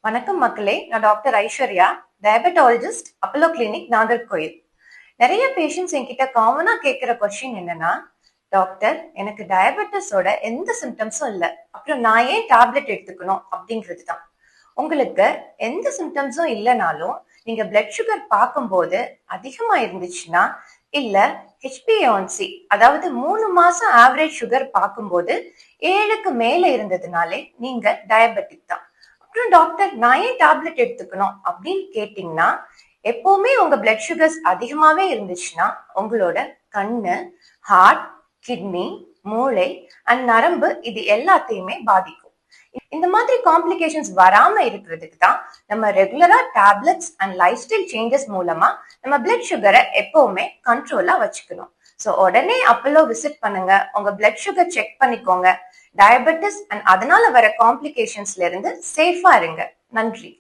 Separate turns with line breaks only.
வணக்கம் மக்களே, நான் doctor Aishwarya, diabetologist, Apollo clinic, Nagercoil. நிறைய பேஷண்ட்ஸ் என்கிட்ட காமனா கேட்கிற கொஸ்டின் என்னன்னா, டாக்டர் எனக்கு டயபெட்டிஸோட எந்த சிம்டம்ஸும் இல்லை, அப்புறம் நான் ஏன் டேப்லெட் எடுத்துக்கணும் அப்படிங்கிறது தான். உங்களுக்கு எந்த சிம்டம்ஸும் இல்லைனாலும் நீங்க பிளட் சுகர் பார்க்கும்போது அதிகமா இருந்துச்சுன்னா, இல்ல ஹெச்பிஏஒன்சி அதாவது 3 மாசம் ஆவரேஜ் சுகர் பார்க்கும்போது 7க்கு மேல இருந்ததுனாலே நீங்க டயபெட்டிக் தான். அப்புறம் டாக்டர் நான் ஏன் டேப்லெட் எடுத்துக்கணும் அப்படின்னு கேட்டீங்கன்னா, எப்பவுமே உங்க பிளட் சுகர்ஸ் அதிகமாவே இருந்துச்சுன்னா உங்களோட கண்ணு, ஹார்ட், கிட்னி, மூளை அண்ட் நரம்பு இது எல்லாத்தையுமே பாதிக்கும். இந்த மாதிரி காம்ப்ளிகேஷன்ஸ் வராம இருக்கிறதுக்கு தான் நம்ம ரெகுலரா tablets and life style changes மூலமா நம்ம பிளட் சுகரை எப்பவுமே கண்ட்ரோலா வச்சுக்கணும். ஸோ உடனே அப்போலோ விசிட் பண்ணுங்க, உங்க பிளட் சுகர் செக் பண்ணிக்கோங்க. டயபெட்டிஸ் அண்ட் அதனால வர காம்ப்ளிகேஷன்ஸ்ல இருந்து சேஃபா இருங்க. நன்றி.